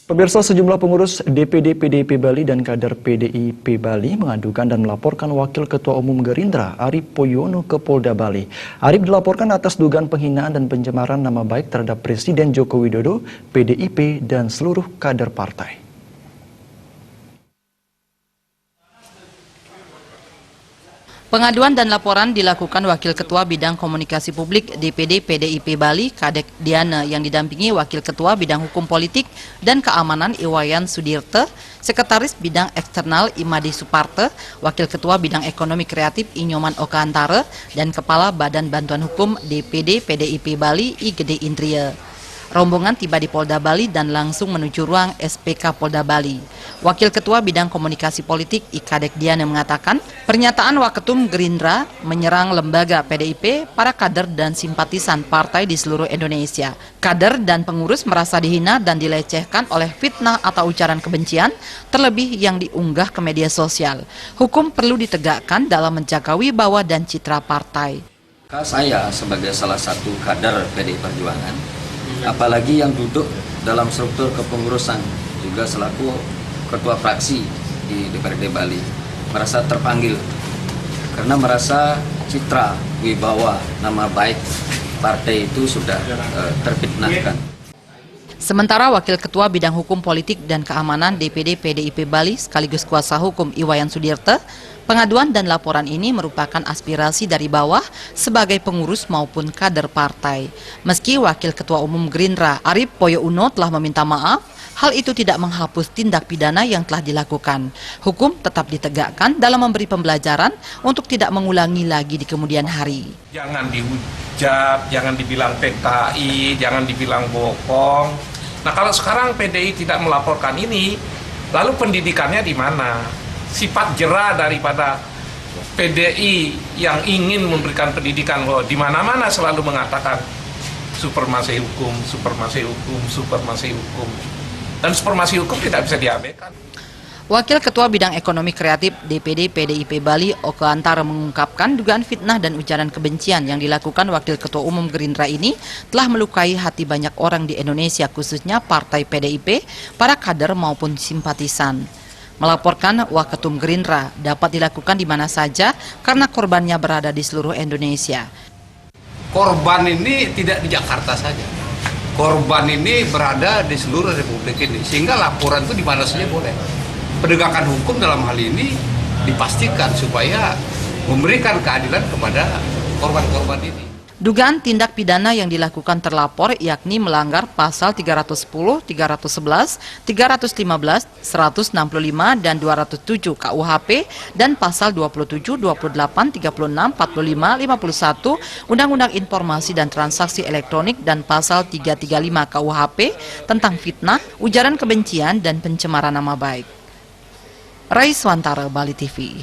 Pemirsa, sejumlah pengurus DPD PDIP Bali dan kader PDIP Bali mengadukan dan melaporkan Wakil Ketua Umum Gerindra Arief Poyono ke Polda Bali. Arief dilaporkan atas dugaan penghinaan dan pencemaran nama baik terhadap Presiden Joko Widodo, PDIP, dan seluruh kader partai. Pengaduan dan laporan dilakukan Wakil Ketua Bidang Komunikasi Publik DPD PDIP Bali, Kadek Diana, yang didampingi Wakil Ketua Bidang Hukum Politik dan Keamanan Iwayan Sudirte, Sekretaris Bidang Eksternal Imadi Suparte, Wakil Ketua Bidang Ekonomi Kreatif Inyoman Okantare, dan Kepala Badan Bantuan Hukum DPD PDIP Bali I Gede Indria. Rombongan tiba di Polda Bali dan langsung menuju ruang SPK Polda Bali. Wakil Ketua Bidang Komunikasi Politik I Kadek Diana mengatakan, pernyataan Waketum Gerindra menyerang lembaga PDIP, para kader dan simpatisan partai di seluruh Indonesia. Kader dan pengurus merasa dihina dan dilecehkan oleh fitnah atau ujaran kebencian, terlebih yang diunggah ke media sosial. Hukum perlu ditegakkan dalam menjaga wibawa dan citra partai. Saya sebagai salah satu kader PDI Perjuangan, apalagi yang duduk dalam struktur kepengurusan, juga selaku ketua fraksi di DPRD Bali, merasa terpanggil karena merasa citra, wibawa, nama baik partai itu sudah terfitnahkan. Sementara Wakil Ketua Bidang Hukum Politik dan Keamanan DPD PDIP Bali sekaligus kuasa hukum Iwayan Sudirte, pengaduan dan laporan ini merupakan aspirasi dari bawah sebagai pengurus maupun kader partai. Meski Wakil Ketua Umum Gerindra Arief Poyono telah meminta maaf, hal itu tidak menghapus tindak pidana yang telah dilakukan. Hukum tetap ditegakkan dalam memberi pembelajaran untuk tidak mengulangi lagi di kemudian hari. Jangan dihujat, jangan dibilang PKI, jangan dibilang bohong. Nah, kalau sekarang PDI tidak melaporkan ini, lalu pendidikannya di mana? Sifat jera daripada PDI yang ingin memberikan pendidikan bahwa di mana-mana selalu mengatakan supremasi hukum, supremasi hukum, supremasi hukum. Dan supremasi hukum tidak bisa diabaikan. Wakil Ketua Bidang Ekonomi Kreatif DPD PDIP Bali Okantare mengungkapkan dugaan fitnah dan ujaran kebencian yang dilakukan Wakil Ketua Umum Gerindra ini telah melukai hati banyak orang di Indonesia, khususnya partai PDIP, para kader maupun simpatisan. Melaporkan Waketum Gerindra dapat dilakukan di mana saja karena korbannya berada di seluruh Indonesia. Korban ini tidak di Jakarta saja. Korban ini berada di seluruh Republik ini, sehingga laporan itu di mana saja boleh. Penegakan hukum dalam hal ini dipastikan supaya memberikan keadilan kepada korban-korban ini. Dugaan tindak pidana yang dilakukan terlapor yakni melanggar pasal 310, 311, 315, 165, dan 207 KUHP dan pasal 27, 28, 36, 45, 51 Undang-Undang Informasi dan Transaksi Elektronik dan pasal 335 KUHP tentang fitnah, ujaran kebencian, dan pencemaran nama baik. Raiswantara, Bali TV.